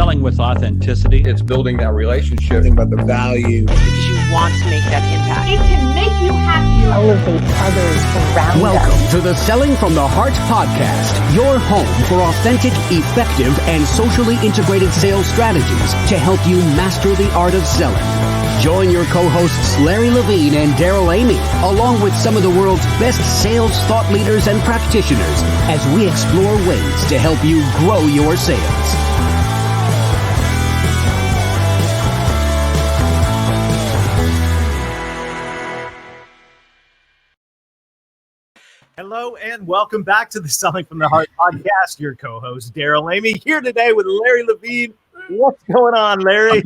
selling with authenticity. It's building that relationship. About the value. Because you want to make that impact. It can make you happier. Elevate others around Welcome us. to the Selling from the Heart podcast, your home for authentic, effective, and socially integrated sales strategies to help you master the art of selling. Join your co-hosts Larry Levine and Daryl Amy, along with some of the world's best sales thought leaders and practitioners, as we explore ways to help you grow your sales. Hello and welcome back to the Selling from the Heart podcast. Your co-host Daryl Amy here today with Larry Levine. What's going on, Larry?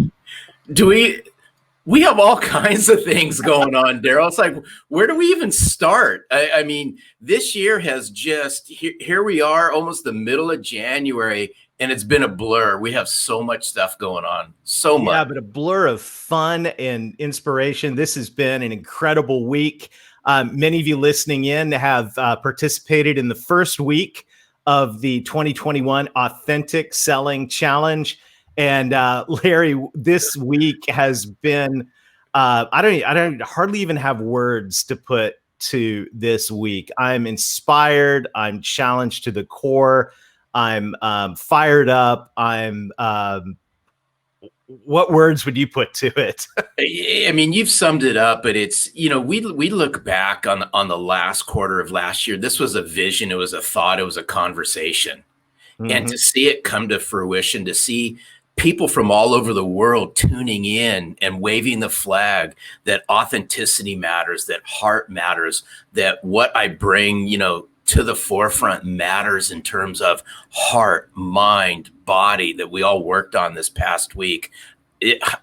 We have all kinds of things going on, Daryl. It's like, where do we even start? I mean, this year has just, here we are, almost the middle of January, and it's been a blur. We have so much stuff going on, so much. Yeah, but a blur of fun and inspiration. This has been an incredible week. Many of you listening in have participated in the first week of the 2021 Authentic Selling Challenge. And Larry, this week has been, I don't hardly even have words to put to this week. I'm inspired. I'm challenged to the core. I'm fired up. What words would you put to it? I mean, you've summed it up, but it's, we look back on the last quarter of last year. This was a vision. It was a thought. It was a conversation. Mm-hmm. And to see it come to fruition, to see people from all over the world tuning in and waving the flag that authenticity matters, that heart matters, that what I bring, to the forefront matters in terms of heart, mind, body that we all worked on this past week.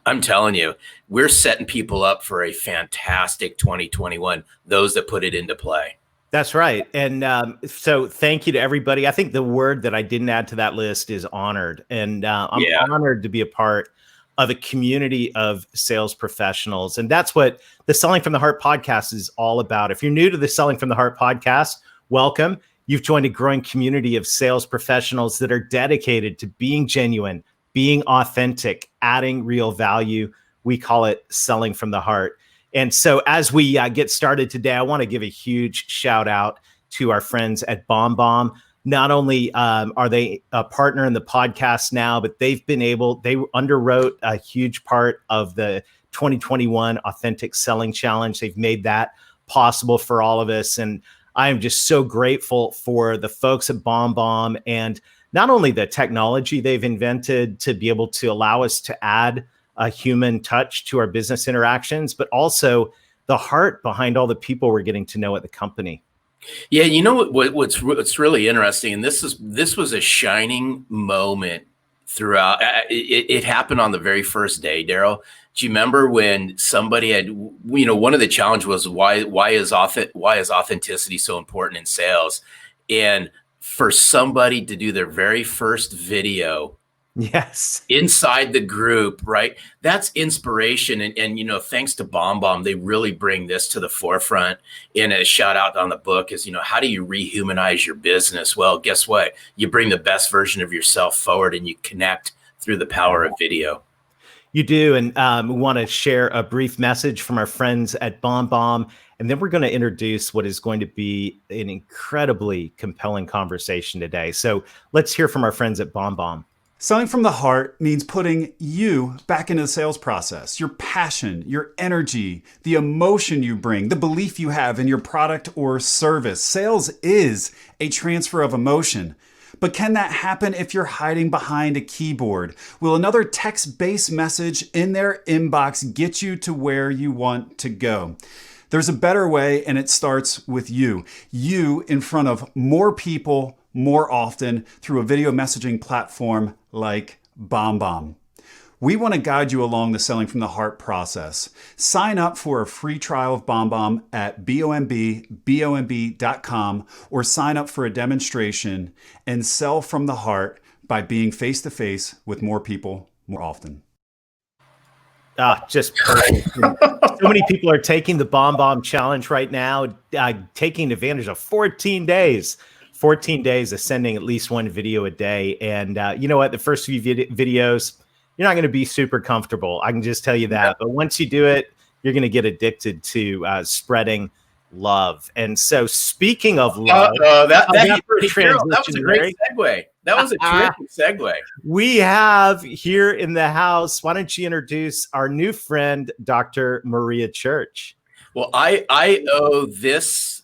I'm telling you, we're setting people up for a fantastic 2021, those that put it into play. That's right. And so thank you to everybody. I think the word that I didn't add to that list is honored. And I'm honored to be a part of a community of sales professionals. And that's what the Selling from the Heart podcast is all about. If you're new to the Selling from the Heart podcast, welcome. You've joined a growing community of sales professionals that are dedicated to being genuine, being authentic, adding real value. We call it Selling from the Heart. And so as we get started today, I want to give a huge shout out to our friends at BombBomb. Not only are they a partner in the podcast now, but they underwrote a huge part of the 2021 Authentic Selling Challenge. They've made that possible for all of us. And I am just so grateful for the folks at BombBomb and not only the technology they've invented to be able to allow us to add a human touch to our business interactions, but also the heart behind all the people we're getting to know at the company. Yeah, what's really interesting, and this was a shining moment throughout. It happened on the very first day, Daryl. Do you remember when somebody had, one of the challenge was why is authenticity so important in sales? And for somebody to do their very first video, yes, inside the group, right? That's inspiration. And thanks to BombBomb, they really bring this to the forefront. And a shout out on the book is, how do you rehumanize your business? Well, guess what? You bring the best version of yourself forward and you connect through the power of video. You do. And we want to share a brief message from our friends at BombBomb. And then we're going to introduce what is going to be an incredibly compelling conversation today. So let's hear from our friends at BombBomb. Selling from the heart means putting you back into the sales process, your passion, your energy, the emotion you bring, the belief you have in your product or service. Sales is a transfer of emotion. But can that happen if you're hiding behind a keyboard? Will another text-based message in their inbox get you to where you want to go? There's a better way, and it starts with you. You in front of more people, more often through a video messaging platform like BombBomb. We want to guide you along the Selling from the Heart process. Sign up for a free trial of BombBomb at bombomb.com or sign up for a demonstration and sell from the heart by being face-to-face with more people more often. Just perfect. So many people are taking the BombBomb challenge right now, taking advantage of 14 days 14 days of sending at least one video a day. And you know what? The first few videos, you're not going to be super comfortable. I can just tell you that. But once you do it, you're going to get addicted to spreading love. And so speaking of love, that was a great segue. That was a terrific segue. We have here in the house, why don't you introduce our new friend, Dr. Maria Church? Well, I owe this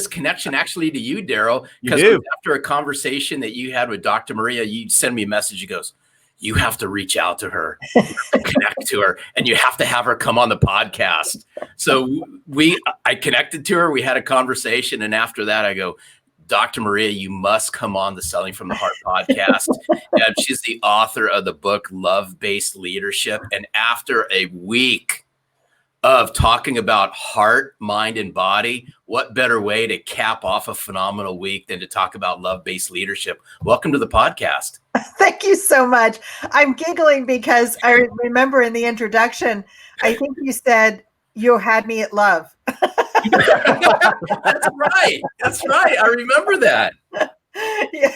connection actually to you, Daryl, because after a conversation that you had with Dr. Maria, you sent me a message. He goes, you have to reach out to her, connect to her, and you have to have her come on the podcast. So I connected to her. We had a conversation. And after that, I go, Dr. Maria, you must come on the Selling from the Heart podcast. And she's the author of the book, Love-Based Leadership. And after a week of talking about heart, mind, and body, what better way to cap off a phenomenal week than to talk about love-based leadership? Welcome to the podcast. Thank you so much. I'm giggling because I remember in the introduction, I think you said you had me at love. That's right. That's right. I remember that. Yeah.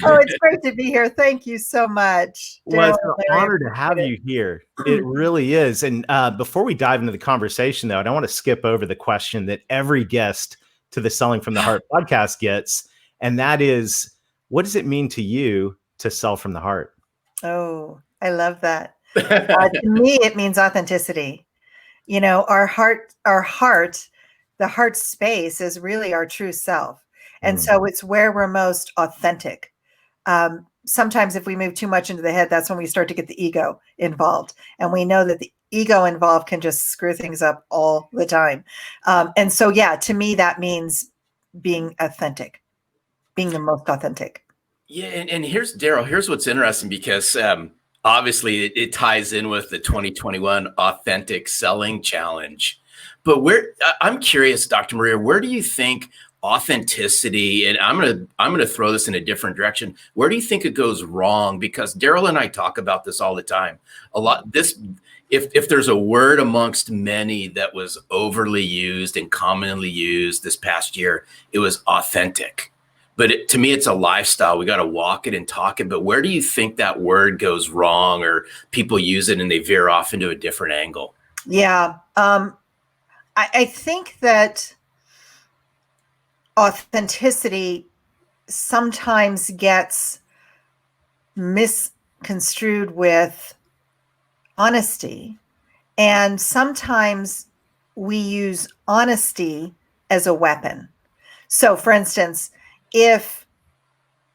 Oh, it's great to be here. Thank you so much. Well, it's an honor to have you here. It really is. And before we dive into the conversation, though, I don't want to skip over the question that every guest to the Selling from the Heart podcast gets. And that is, what does it mean to you to sell from the heart? Oh, I love that. To me, it means authenticity. You know, our heart, the heart space is really our true self. And so it's where we're most authentic. Sometimes if we move too much into the head, that's when we start to get the ego involved. And we know that the ego involved can just screw things up all the time. And so, yeah, to me, that means being authentic, being the most authentic. Yeah. And here's Daryl, here's what's interesting, because obviously it ties in with the 2021 Authentic Selling Challenge. But I'm curious, Dr. Maria, where do you think authenticity, and I'm gonna throw this in a different direction, where do you think it goes wrong? Because Daryl and I talk about this all the time. If there's a word amongst many that was overly used and commonly used this past year, it was authentic. But to me, it's a lifestyle. We got to walk it and talk it. But where do you think that word goes wrong, or people use it and they veer off into a different angle? Yeah. I think that authenticity sometimes gets misconstrued with honesty. And sometimes we use honesty as a weapon. So for instance, if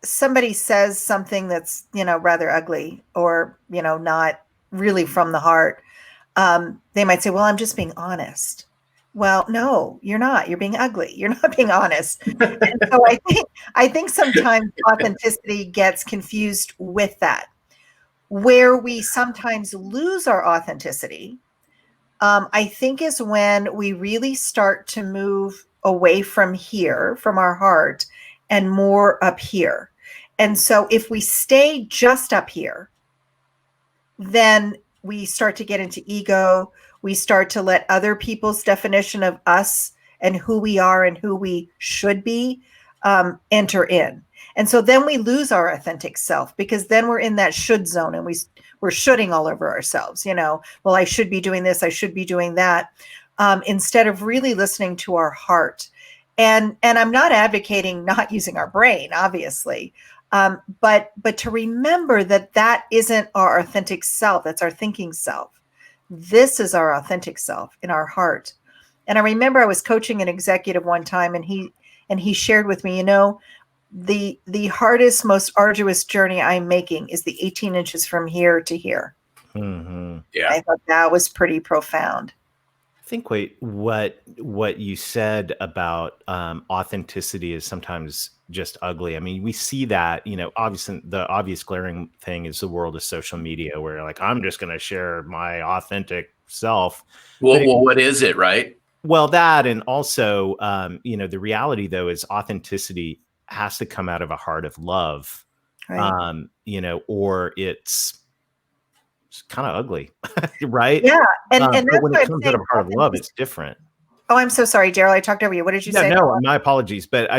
somebody says something that's, rather ugly or, not really from the heart, they might say, well, I'm just being honest. Well, no, you're not. You're being ugly. You're not being honest. And so I think sometimes authenticity gets confused with that. Where we sometimes lose our authenticity, I think, is when we really start to move away from here, from our heart, and more up here. And so if we stay just up here, then we start to get into ego. We start to let other people's definition of us and who we are and who we should be enter in. And so then we lose our authentic self, because then we're in that should zone and we're shoulding all over ourselves. Well, I should be doing this. I should be doing that, instead of really listening to our heart. And I'm not advocating not using our brain, obviously. But to remember that isn't our authentic self. That's our thinking self. This is our authentic self in our heart. And I remember I was coaching an executive one time, and he shared with me, the hardest, most arduous journey I'm making is the 18 inches from here to here. Mm-hmm. Yeah. I thought that was pretty profound. I think what you said about authenticity is sometimes just ugly. I mean, we see that, obviously the obvious glaring thing is the world of social media, where like, I'm just going to share my authentic self. Well, what is it, right? Well, that, and also, the reality though is authenticity has to come out of a heart of love, Right. Or it's kind of ugly, right? Yeah, and but that's when what it I'm comes out saying. of a heart of love, it's different. Oh, I'm so sorry, Daryl. I talked over you. What did you say? No, my apologies. But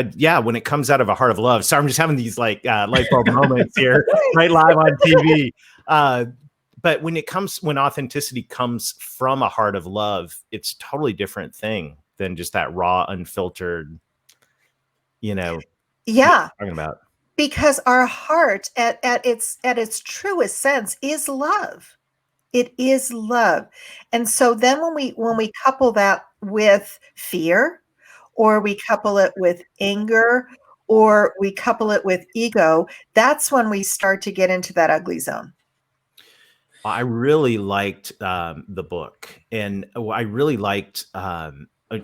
when it comes out of a heart of love. So I'm just having these light bulb moments here, right live on TV. But when authenticity comes from a heart of love, it's a totally different thing than just that raw, unfiltered, Yeah. talking about. Because our heart at its truest sense is love. It is love. And so then when we couple that with fear, or we couple it with anger, or we couple it with ego, that's when we start to get into that ugly zone. I really liked the book, and I really liked.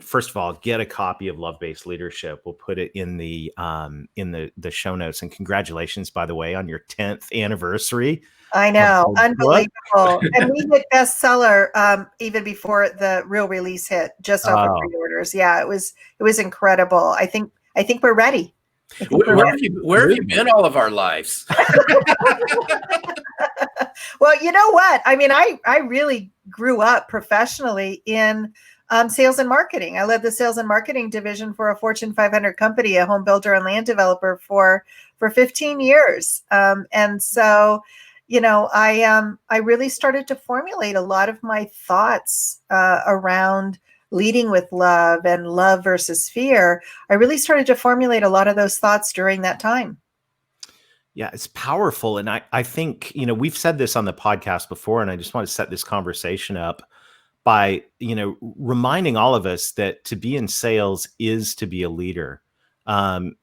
First of all, get a copy of Love Based Leadership. We'll put it in the show notes. And congratulations, by the way, on your 10th anniversary. I know, unbelievable. And we hit bestseller even before the real release hit, just off of pre-orders. Yeah, it was incredible. I think we're ready. Where have you been all of our lives? Well, you know what? I mean, I really grew up professionally in sales and marketing. I led the sales and marketing division for a Fortune 500 company, a home builder and land developer for 15 years. And so, I really started to formulate a lot of my thoughts around leading with love and love versus fear. I really started to formulate a lot of those thoughts during that time. Yeah, it's powerful. And I think, we've said this on the podcast before, and I just want to set this conversation up by, reminding all of us that to be in sales is to be a leader.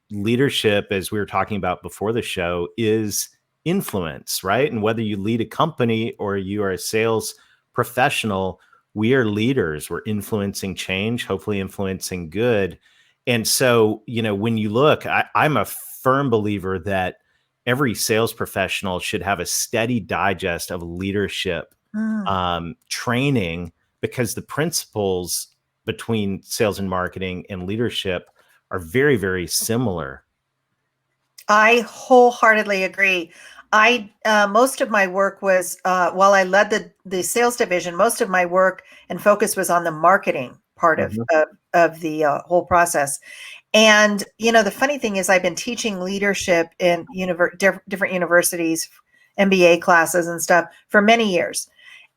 Leadership, as we were talking about before the show, is influence, right? And whether you lead a company or you are a sales professional, we are leaders. We're influencing change, hopefully influencing good. And so, when you look, I'm a firm believer that every sales professional should have a steady digest of leadership training, because the principles between sales and marketing and leadership are very, very similar. I wholeheartedly agree. Most of my work was while I led the sales division, most of my work and focus was on the marketing part of the whole process. And the funny thing is, I've been teaching leadership in different universities, MBA classes and stuff for many years.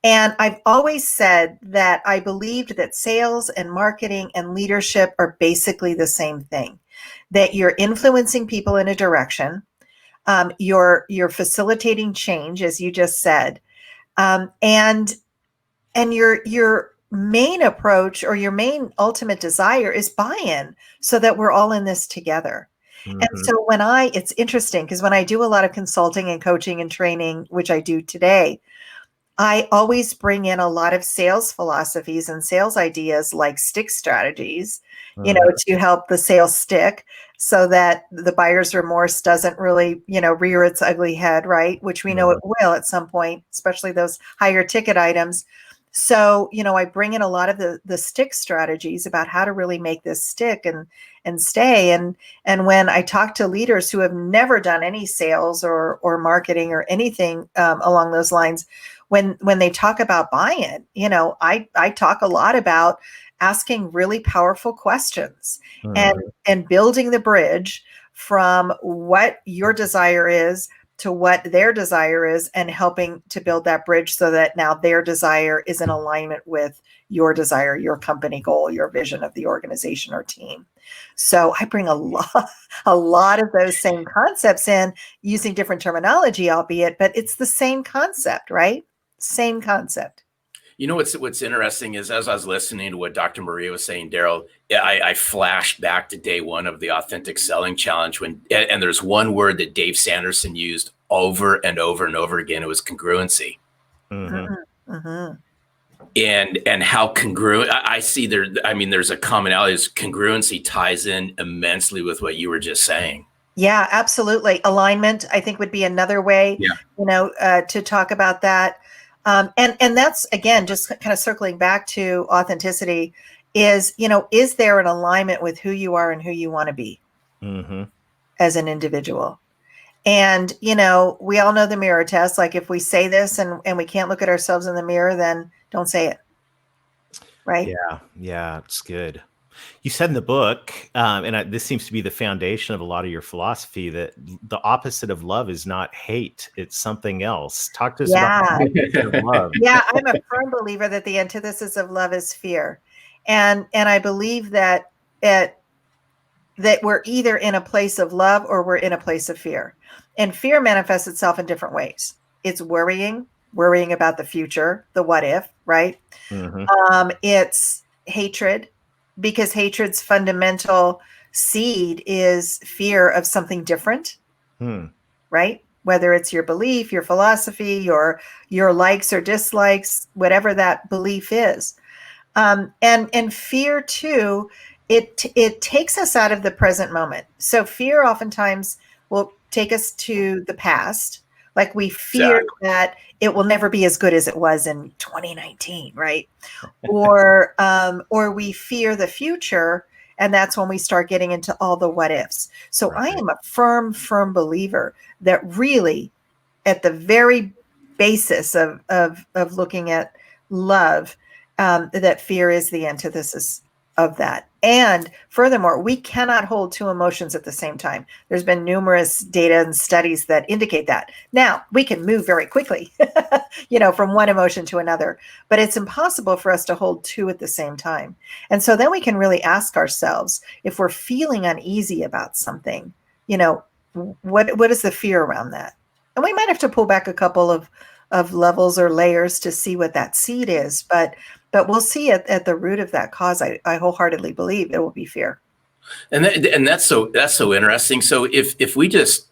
And I've always said that I believed that sales and marketing and leadership are basically the same thing, that you're influencing people in a direction. You're facilitating change, as you just said. And your main approach or your main ultimate desire is buy-in, so that we're all in this together. Mm-hmm. And so it's interesting because when I do a lot of consulting and coaching and training, which I do today, I always bring in a lot of sales philosophies and sales ideas like stick strategies, to help the sales stick so that the buyer's remorse doesn't really, rear its ugly head, right? Which we know it will at some point, especially those higher ticket items. So, I bring in a lot of the stick strategies about how to really make this stick and stay. And when I talk to leaders who have never done any sales or marketing or anything along those lines, when they talk about buy-in, I talk a lot about asking really powerful questions and building the bridge from what your desire is to what their desire is, and helping to build that bridge so that now their desire is in alignment with your desire, your company goal, your vision of the organization or team. So I bring a lot of those same concepts in, using different terminology, albeit, but it's the same concept, right? Same concept. What's interesting is, as I was listening to what Dr. Maria was saying, Daryl, I flashed back to day one of the Authentic Selling Challenge and there's one word that Dave Sanderson used over and over and over again. It was congruency. Mm-hmm. Mm-hmm. And how congruent I see there. I mean, there's a commonality. Congruency ties in immensely with what you were just saying. Yeah, absolutely. Alignment, I think, would be another way, to talk about that. And that's, again, just kind of circling back to authenticity is there an alignment with who you are and who you want to be as an individual? And, we all know the mirror test. Like, if we say this and we can't look at ourselves in the mirror, then don't say it. right? Yeah, it's good. You said in the book, this seems to be the foundation of a lot of your philosophy, that the opposite of love is not hate; it's something else. Talk to us about Yeah. the opposite of love. Yeah, I'm a firm believer that the antithesis of love is fear. And I believe that that we're either in a place of love or we're in a place of fear. And fear manifests itself in different ways. It's worrying about the future, the what if, right? It's hatred, because hatred's fundamental seed is fear of something different, right? Whether it's your belief, your philosophy, your likes or dislikes, whatever that belief is. And fear too, it takes us out of the present moment. So fear oftentimes will take us to the past. Like we fear that it will never be as good as it was in 2019, right? Or we fear the future, and that's when we start getting into all the what ifs. So I am a firm believer that really, at the very basis of looking at love, that fear is the antithesis of that. And furthermore, we cannot hold two emotions at the same time. There's been numerous data and studies that indicate that. Now, we can move very quickly, from one emotion to another, but it's impossible for us to hold two at the same time. And so then we can really ask ourselves, if we're feeling uneasy about something, what is the fear around that? And we might have to pull back a couple of levels or layers to see what that seed is, but we'll see it at the root of that cause. I wholeheartedly believe it will be fear. And that's so interesting. So if we just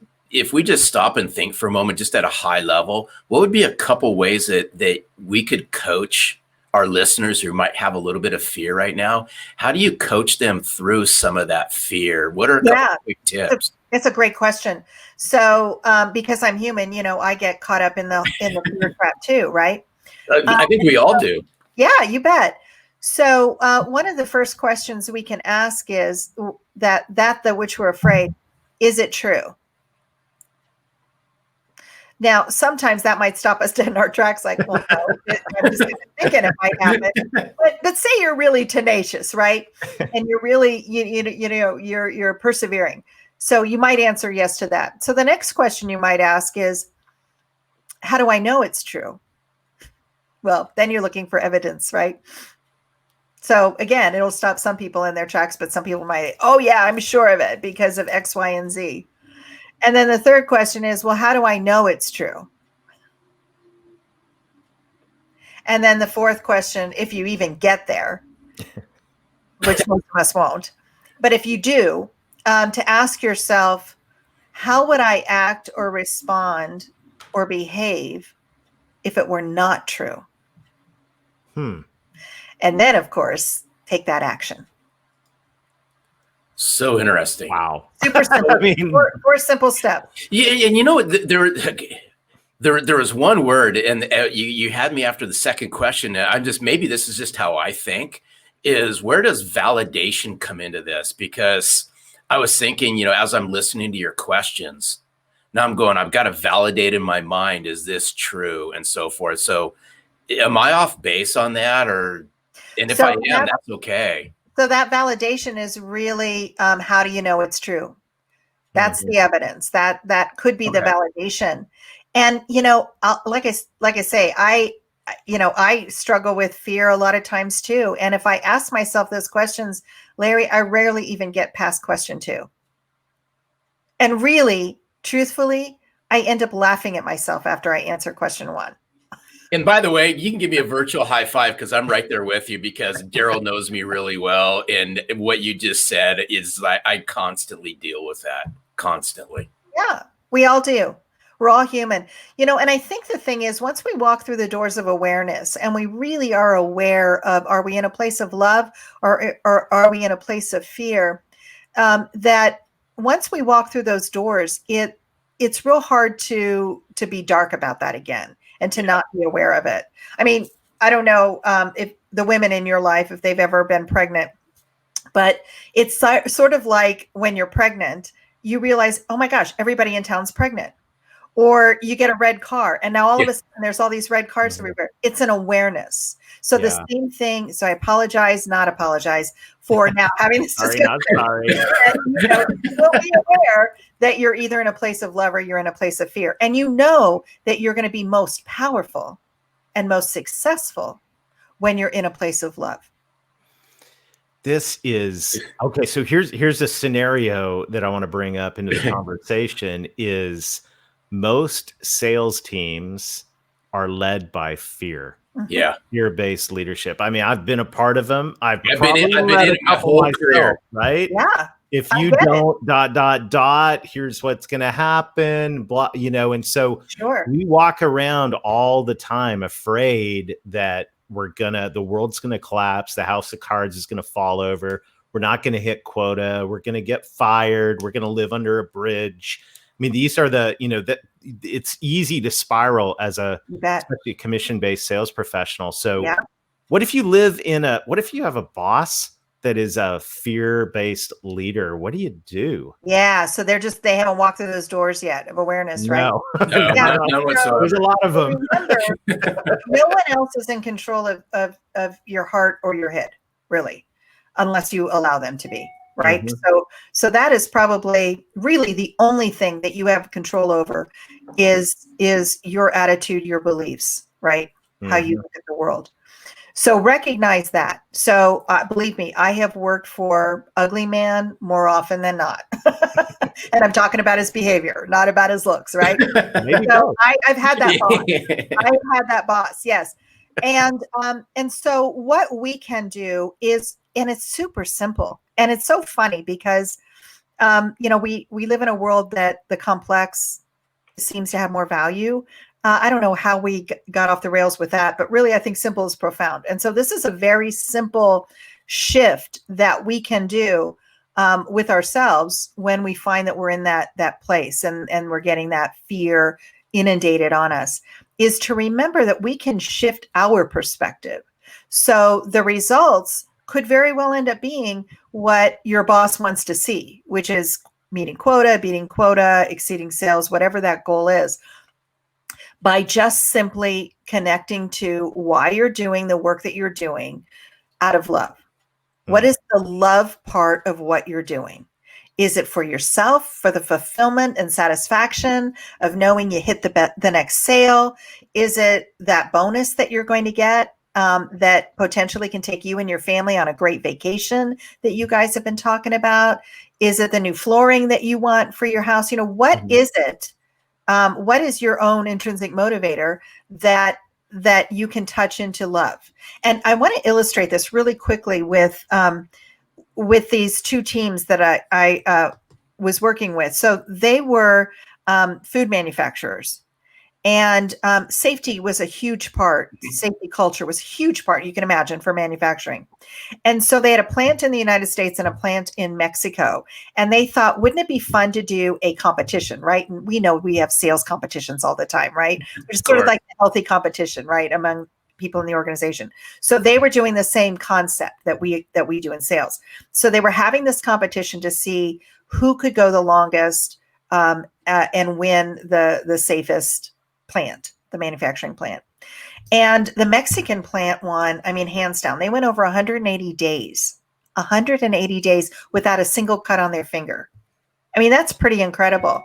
stop and think for a moment, just at a high level, what would be a couple ways that we could coach our listeners who might have a little bit of fear right now? How do you coach them through some of that fear? What are a couple of quick tips? It's a great question. So because I'm human, I get caught up in the fear trap too, right? I think we all do. Yeah, you bet. So one of the first questions we can ask is that the which we're afraid, is it true? Now, sometimes that might stop us dead in our tracks, like, well, no, I'm just thinking it might happen. But say you're really tenacious, right? And you're really, you're persevering. So you might answer yes to that. So the next question you might ask is, how do I know it's true? Well, then you're looking for evidence, right? So again, it'll stop some people in their tracks, but some people might, oh yeah, I'm sure of it because of X, Y, and Z. And then the third question is, well, how do I know it's true? And then the fourth question, if you even get there, which most of us won't, but if you do, to ask yourself, how would I act or respond or behave if it were not true? And then, of course, take that action. So interesting. Wow. Super simple. Four simple steps. Yeah, and you know what? There was one word, and you had me after the second question. I'm just, maybe this is just how I think, is where does validation come into this? Because I was thinking, as I'm listening to your questions, now I'm going, I've got to validate in my mind, is this true, and so forth. So am I off base on that? And if I am, that's okay. So that validation is really, how do you know it's true? That's the evidence. That could be the validation. And, like I say, I struggle with fear a lot of times too. And if I ask myself those questions, Larry, I rarely even get past question 2. And really, truthfully, I end up laughing at myself after I answer question 1. And by the way, you can give me a virtual high five, because I'm right there with you, because Daryl knows me really well. And what you just said is, like, I constantly deal with that, constantly. Yeah, we all do. We're all human, and I think the thing is, once we walk through the doors of awareness and we really are aware of, are we in a place of love or are we in a place of fear? That once we walk through those doors, it's real hard to be dark about that again and to not be aware of it. I mean, I don't know if the women in your life, if they've ever been pregnant, but it's sort of like when you're pregnant, you realize, oh my gosh, everybody in town's pregnant. or you get a red car, and now all of Yeah. a sudden there's all these red cars Mhm. everywhere. It's an awareness. So the Yeah. same thing. So I apologize, not apologize for now having this Sorry, discussion. not sorry. You will be aware that you're either in a place of love or you're in a place of fear, and you know that you're going to be most powerful and most successful when you're in a place of love. This is okay. So here's a scenario that I want to bring up into the conversation is most sales teams are led by fear. Yeah. Fear-based leadership. I mean, I've been a part of them. I've been probably in led it a my couple whole myself, career. right? Yeah. If I you get it. don't ... here's what's going to happen, blah, and so Sure. we walk around all the time afraid that the world's going to collapse, the house of cards is going to fall over, we're not going to hit quota, we're going to get fired, we're going to live under a bridge. I mean, these are that it's easy to spiral as especially a commission-based sales professional. So Yeah. what if you have a boss that is a fear-based leader? What do you do? Yeah. So they haven't walked through those doors yet of awareness, right? No, No, Yeah. none whatsoever. There's a lot of them. Remember, no one else is in control of your heart or your head, really, unless you allow them to be, right? Mhm. So that is probably really the only thing that you have control over is your attitude, your beliefs, right? How you look at the world. So recognize that. So believe me, I have worked for ugly man more often than not. And I'm talking about his behavior, not about his looks, right? Maybe So both. I've had that boss. I've had that boss, yes. And so what we can do is, and it's super simple, and it's so funny because we live in a world that the complex seems to have more value. I don't know how we got off the rails with that, but really I think simple is profound. And so this is a very simple shift that we can do with ourselves when we find that we're in that place and we're getting that fear inundated on us, is to remember that we can shift our perspective. So the results could very well end up being what your boss wants to see, which is meeting quota, beating quota, exceeding sales, whatever that goal is, by just simply connecting to why you're doing the work that you're doing out of love. What is the love part of what you're doing? Is it for yourself, for the fulfillment and satisfaction of knowing you hit the next sale? Is it that bonus that you're going to get that potentially can take you and your family on a great vacation that you guys have been talking about? Is it the new flooring that you want for your house? What is it? What is your own intrinsic motivator that you can touch into love? And I want to illustrate this really quickly with these two teams that I was working with. So they were food manufacturers. And safety was a huge part. Safety culture was a huge part, you can imagine, for manufacturing. And so they had a plant in the United States and a plant in Mexico. And they thought, wouldn't it be fun to do a competition, right? And we know we have sales competitions all the time, right? Which is sort of like a healthy competition, right, among people in the organization. So they were doing the same concept that we do in sales. So they were having this competition to see who could go the longest and win the safest plant, the manufacturing plant. And the Mexican plant won, I mean, hands down. They went over 180 days without a single cut on their finger. I mean, that's pretty incredible.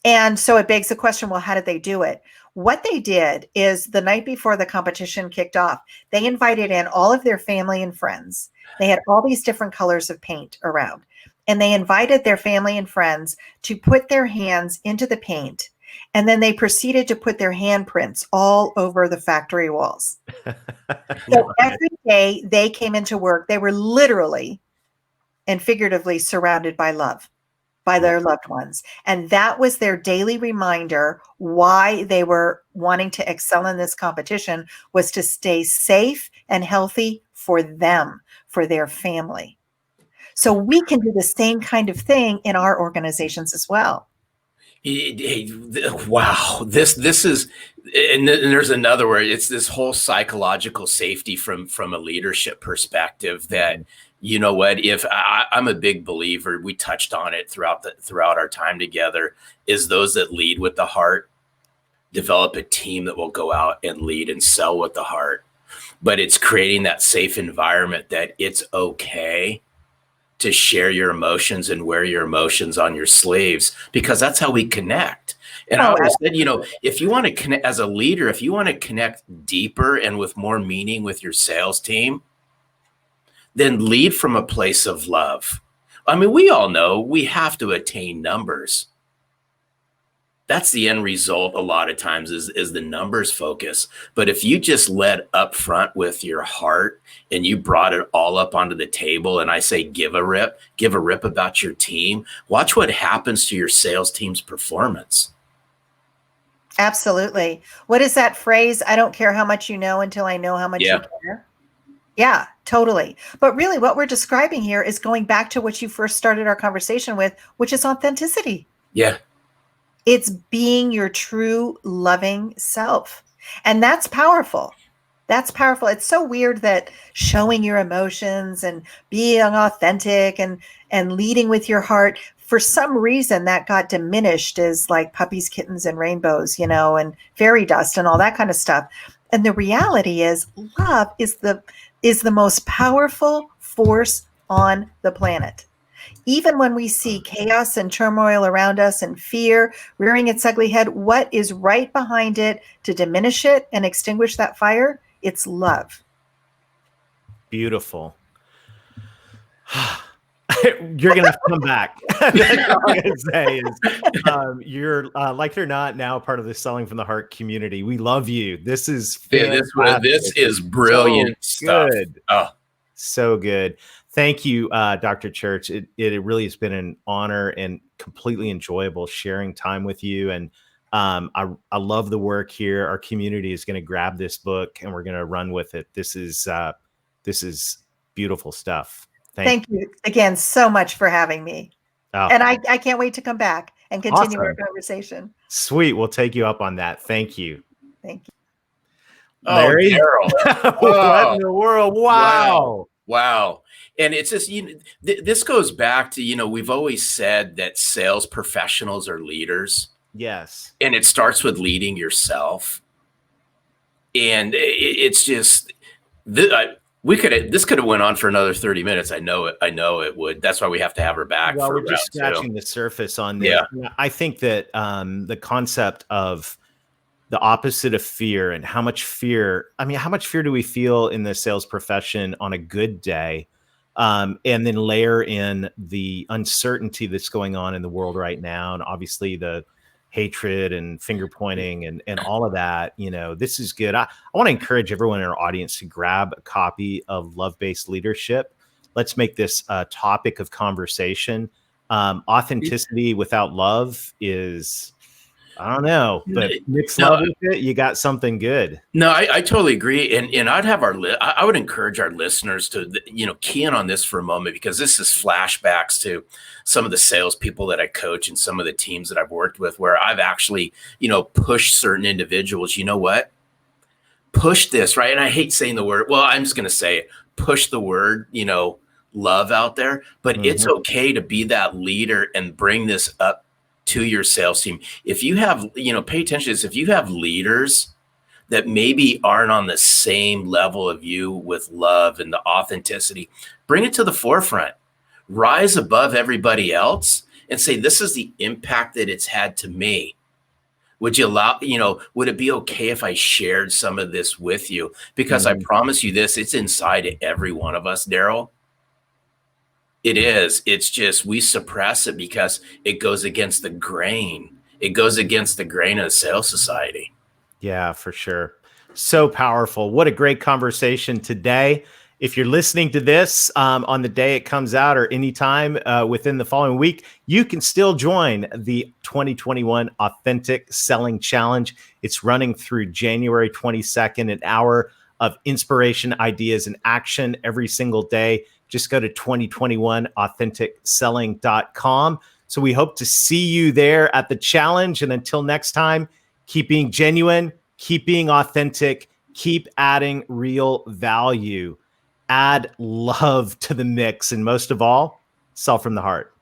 And so it begs the question, well, how did they do it? What they did is the night before the competition kicked off, they invited in all of their family and friends. They had all these different colors of paint around. And they invited their family and friends to put their hands into the paint. And then they proceeded to put their handprints all over the factory walls. So every day they came into work, they were literally and figuratively surrounded by love, by their loved ones. And that was their daily reminder why they were wanting to excel in this competition, was to stay safe and healthy for them, for their family. So we can do the same kind of thing in our organizations as well. Wow, this is, and there's another word. It's this whole psychological safety from a leadership perspective. That, you know what, if I'm a big believer, we touched on it throughout our time together, is those that lead with the heart develop a team that will go out and lead and sell with the heart. But it's creating that safe environment that it's okay to share your emotions and wear your emotions on your sleeves, because that's how we connect. And I always said, if you want to connect as a leader, if you want to connect deeper and with more meaning with your sales team, then lead from a place of love. I mean, we all know we have to attain numbers. That's the end result a lot of times is the numbers focus. But if you just led up front with your heart and you brought it all up onto the table, and I say give a rip about your team, watch what happens to your sales team's performance. Absolutely. What is that phrase? I don't care how much you know until I know how much you care. Yeah, totally. But really what we're describing here is going back to what you first started our conversation with, which is authenticity. Yeah. It's being your true loving self. And that's powerful. That's powerful. It's so weird that showing your emotions and being authentic and leading with your heart, for some reason that got diminished as like puppies, kittens, and rainbows, and fairy dust and all that kind of stuff. And the reality is love is the most powerful force on the planet. Even when we see chaos and turmoil around us and fear rearing its ugly head, what is right behind it to diminish it and extinguish that fire? It's love. Beautiful. You're going to have to come back. That's all I'm going to say is you're, like it or not, now part of the Selling from the Heart community. We love you. This is this is brilliant stuff. Good. Oh, so good. Thank you, Dr. Church. It really has been an honor and completely enjoyable sharing time with you. And I love the work here. Our community is going to grab this book and we're going to run with it. This is beautiful stuff. Thank you again so much for having me. Oh. And I can't wait to come back and continue our conversation. Sweet. We'll take you up on that. Thank you. Thank you. Larry? Daryl. What in the world? Wow. And it's just, this goes back to, we've always said that sales professionals are leaders. Yes. And it starts with leading yourself. And it's just, this could have went on for another 30 minutes. I know it would. That's why we have to have her back. Well, we're just scratching the surface on this. Yeah. I think that the concept of the opposite of fear and how much fear do we feel in the sales profession on a good day? And then layer in the uncertainty that's going on in the world right now. And obviously the hatred and finger pointing and all of that, this is good. I want to encourage everyone in our audience to grab a copy of Love-Based Leadership. Let's make this a topic of conversation. Authenticity without love is, I don't know, but mixed love with it, you got something good. No, I totally agree. And I'd have I would encourage our listeners to, key in on this for a moment, because this is flashbacks to some of the salespeople that I coach and some of the teams that I've worked with, where I've actually, pushed certain individuals. You know what? Push this, right? And I hate saying the word. Well, I'm just going to say it. Push the word, love out there. But it's okay to be that leader and bring this up to your sales team. If you have, pay attention to this. If you have leaders that maybe aren't on the same level of you with love and the authenticity, bring it to the forefront. Rise above everybody else and say, this is the impact that it's had to me. Would you would it be okay if I shared some of this with you? Because I promise you this, it's inside of every one of us, Daryl. It is. It's just we suppress it because it goes against the grain. It goes against the grain of the sales society. Yeah, for sure. So powerful. What a great conversation today. If you're listening to this on the day it comes out or anytime within the following week, you can still join the 2021 Authentic Selling Challenge. It's running through January 22nd, an hour of inspiration, ideas, and action every single day. Just go to 2021authenticselling.com. So we hope to see you there at the challenge. And until next time, keep being genuine, keep being authentic, keep adding real value, add love to the mix, and most of all, sell from the heart.